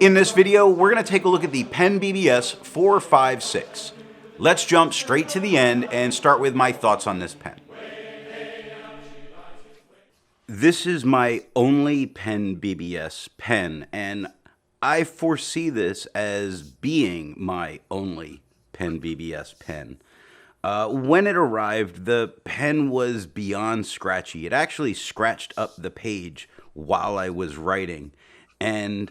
In this video, we're going to take a look at the PensBBS 456. Let's jump straight to the end and start with my thoughts on this pen. This is my only PensBBS pen, and I foresee this as being my only PensBBS pen. When it arrived, the pen was beyond scratchy. It actually scratched up the page while I was writing, and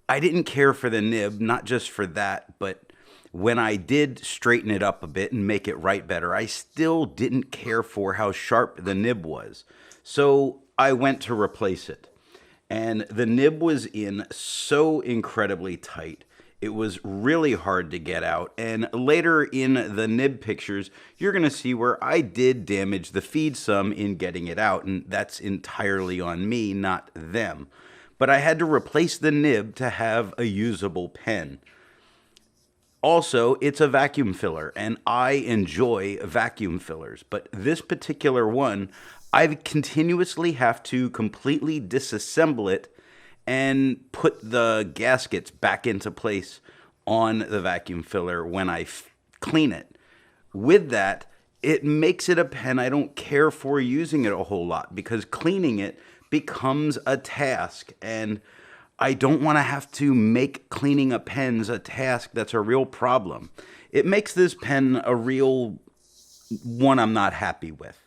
I didn't care for the nib, not just for that, but when I did straighten it up a bit and make it write better, I still didn't care for how sharp the nib was. So I went to replace it. And the nib was in so incredibly tight. It was really hard to get out. And later in the nib pictures, you're going to see where I did damage the feed some in getting it out. And that's entirely on me, not them. But I had to replace the nib to have a usable pen. Also, it's a vacuum filler, and I enjoy vacuum fillers. But this particular one, I continuously have to completely disassemble it and put the gaskets back into place on the vacuum filler when I clean it. With that, it makes it a pen I don't care for using it a whole lot because cleaning it becomes a task, and I don't want to have to make cleaning a pen a task that's a real problem. It makes this pen a real one I'm not happy with.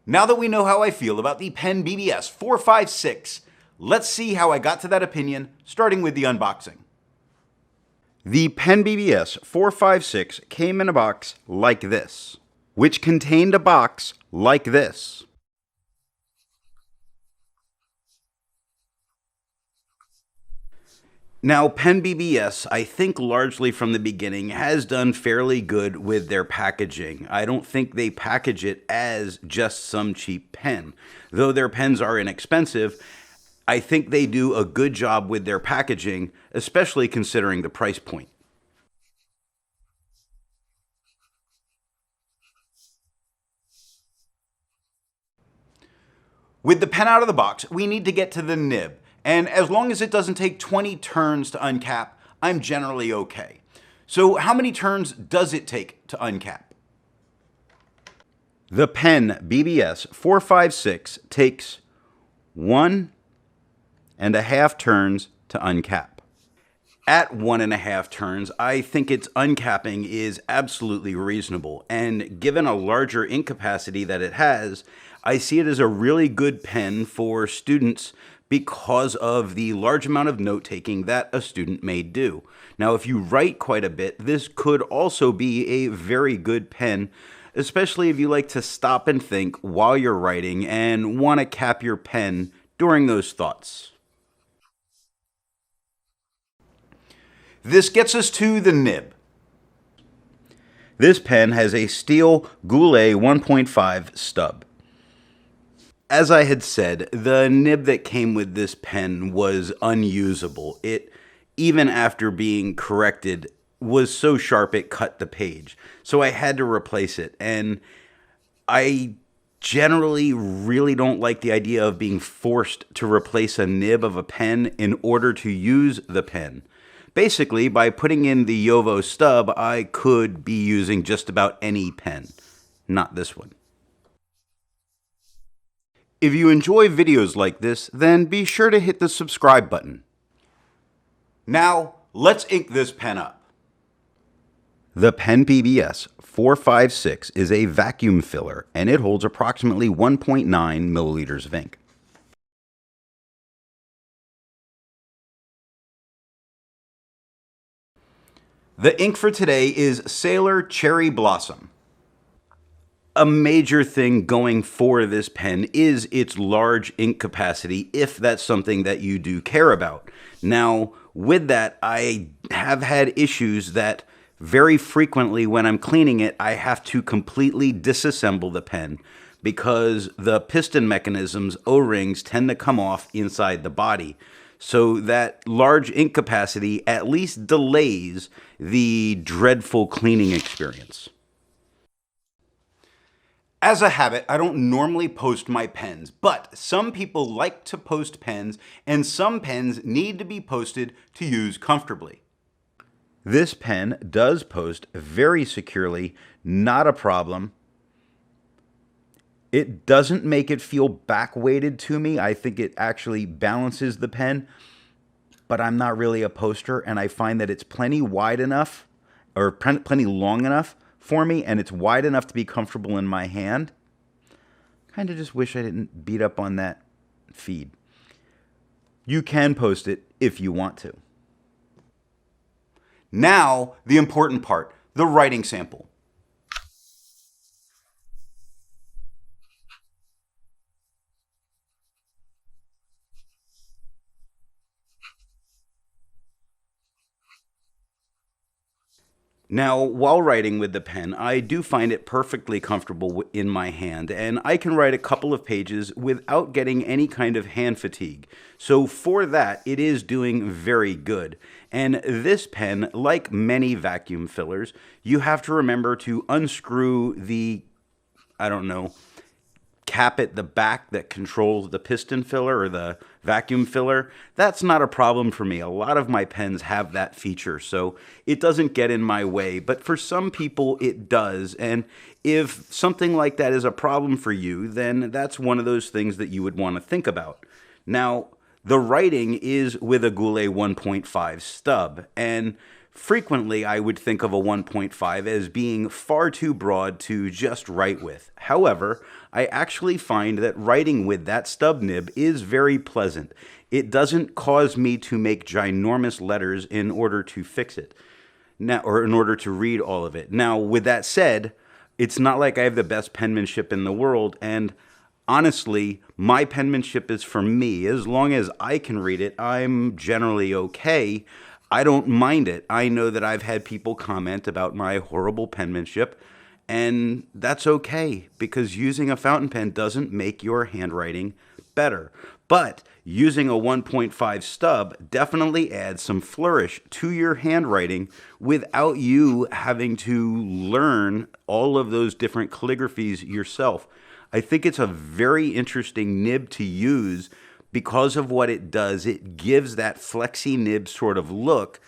Now that we know how I feel about the PensBBS 456, let's see how I got to that opinion, starting with the unboxing. The PensBBS 456 came in a box like this, which contained a box like this. Now, PensBBS, I think largely from the beginning, has done fairly good with their packaging. I don't think they package it as just some cheap pen. Though their pens are inexpensive, I think they do a good job with their packaging, especially considering the price point. With the pen out of the box, we need to get to the nib. And as long as it doesn't take 20 turns to uncap, I'm generally okay. So how many turns does it take to uncap? The PensBBS 456 takes 1.5 turns to uncap. At 1.5 turns, I think its uncapping is absolutely reasonable. And given a larger ink capacity that it has, I see it as a really good pen for students because of the large amount of note-taking that a student may do. Now, if you write quite a bit, this could also be a very good pen, especially if you like to stop and think while you're writing and want to cap your pen during those thoughts. This gets us to the nib. This pen has a steel Goulet 1.5 stub. As I had said, the nib that came with this pen was unusable. It, even after being corrected, was so sharp it cut the page. So I had to replace it. And I generally really don't like the idea of being forced to replace a nib of a pen in order to use the pen. Basically, by putting in the Jowo stub, I could be using just about any pen, not this one. If you enjoy videos like this, then be sure to hit the subscribe button. Now, let's ink this pen up. The PensBBS 456 is a vacuum filler, and it holds approximately 1.9 milliliters of ink. The ink for today is Sailor Cherry Blossom. A major thing going for this pen is its large ink capacity, if that's something that you do care about. Now, with that, I have had issues that very frequently when I'm cleaning it, I have to completely disassemble the pen because the piston mechanisms, O-rings, tend to come off inside the body. So that large ink capacity at least delays the dreadful cleaning experience. As a habit, I don't normally post my pens, but some people like to post pens, and some pens need to be posted to use comfortably. This pen does post very securely, not a problem. It doesn't make it feel back-weighted to me. I think it actually balances the pen, but I'm not really a poster, and I find that it's plenty wide enough, or plenty long enough for me, and it's wide enough to be comfortable in my hand. Kind of just wish I didn't beat up on that feed. You can post it if you want to. Now, the important part, the writing sample. Now, while writing with the pen, I do find it perfectly comfortable in my hand, and I can write a couple of pages without getting any kind of hand fatigue. So for that, it is doing very good. And this pen, like many vacuum fillers, you have to remember to unscrew the, cap at the back that controls the piston filler or the vacuum filler. That's not a problem for me. A lot of my pens have that feature, so it doesn't get in my way. But for some people, it does. And if something like that is a problem for you, then that's one of those things that you would want to think about. Now, the writing is with a Goulet 1.5 stub, and frequently I would think of a 1.5 as being far too broad to just write with. However, I actually find that writing with that stub nib is very pleasant. It doesn't cause me to make ginormous letters in order to fix it, now, or in order to read all of it. Now, with that said, it's not like I have the best penmanship in the world, and honestly, my penmanship is for me. As long as I can read it, I'm generally okay. I don't mind it. I know that I've had people comment about my horrible penmanship, and that's okay, because using a fountain pen doesn't make your handwriting better. But using a 1.5 stub definitely adds some flourish to your handwriting without you having to learn all of those different calligraphies yourself. I think it's a very interesting nib to use because of what it does. It gives that flexi nib sort of look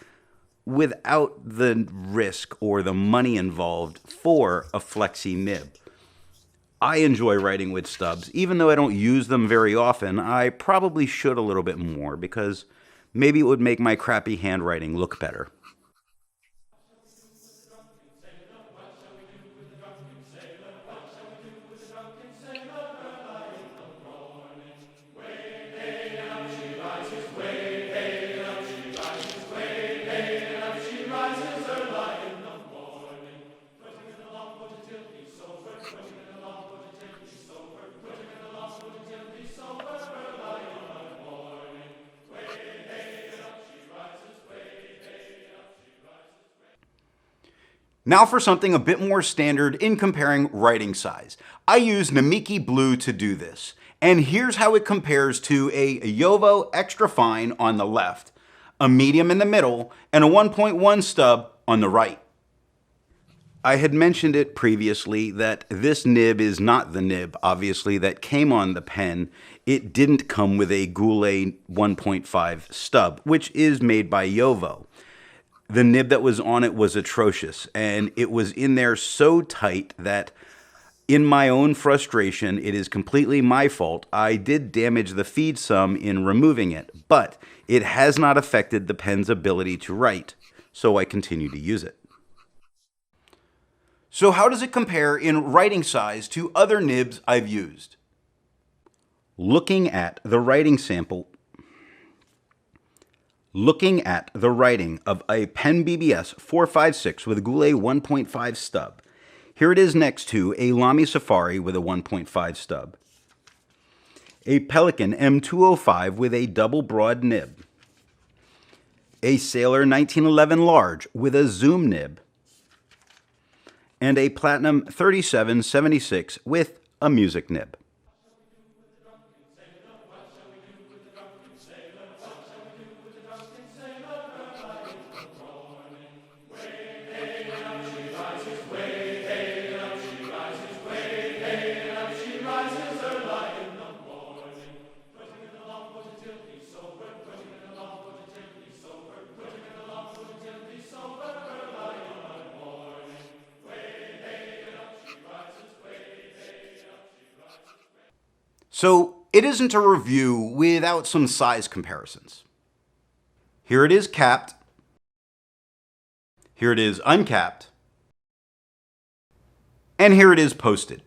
without the risk or the money involved for a flexi nib. I enjoy writing with stubs. Even though I don't use them very often, I probably should a little bit more because maybe it would make my crappy handwriting look better. Now for something a bit more standard in comparing writing size. I use Mnemosyne Blue to do this. And here's how it compares to a Jowo Extra Fine on the left, a medium in the middle, and a 1.1 stub on the right. I had mentioned it previously that this nib is not the nib, obviously, that came on the pen. It didn't come with a Goulet 1.5 stub, which is made by Jowo. The nib that was on it was atrocious, and it was in there so tight that in my own frustration, it is completely my fault. I did damage the feed some in removing it, but it has not affected the pen's ability to write, so I continue to use it. So how does it compare in writing size to other nibs I've used? Looking at the writing of a PensBBS 456 with a Goulet 1.5 stub. Here it is next to a Lamy Safari with a 1.5 stub. A Pelican M205 with a double broad nib. A Sailor 1911 Large with a zoom nib. And a Platinum 3776 with a music nib. So it isn't a review without some size comparisons. Here it is capped. Here it is uncapped. And here it is posted.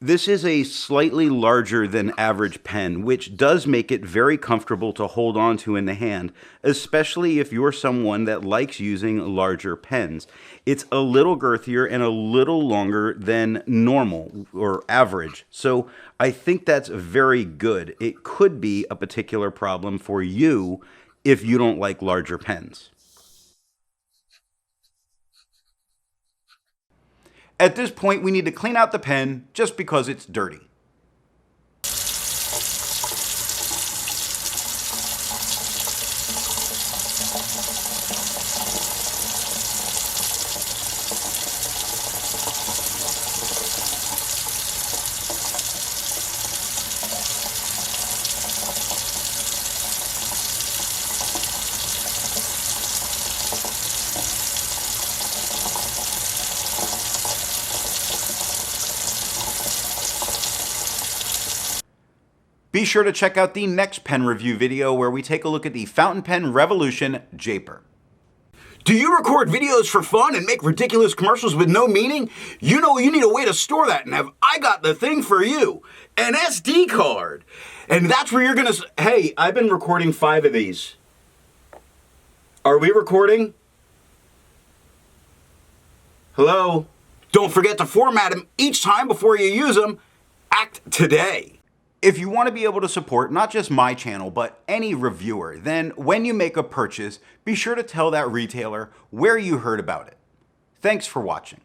This is a slightly larger than average pen, which does make it very comfortable to hold on to in the hand, especially if you're someone that likes using larger pens. It's a little girthier and a little longer than normal or average, so I think that's very good. It could be a particular problem for you if you don't like larger pens. At this point, we need to clean out the pen just because it's dirty. Be sure to check out the next pen review video where we take a look at the Fountain Pen Revolution Japer. Do you record videos for fun and make ridiculous commercials with no meaning? You know you need a way to store that, and I got the thing for you. An SD card. And that's where you're gonna, hey, I've been recording 5 of these. Are we recording? Hello? Don't forget to format them each time before you use them. Act today. If you want to be able to support not just my channel, but any reviewer, then when you make a purchase, be sure to tell that retailer where you heard about it. Thanks for watching.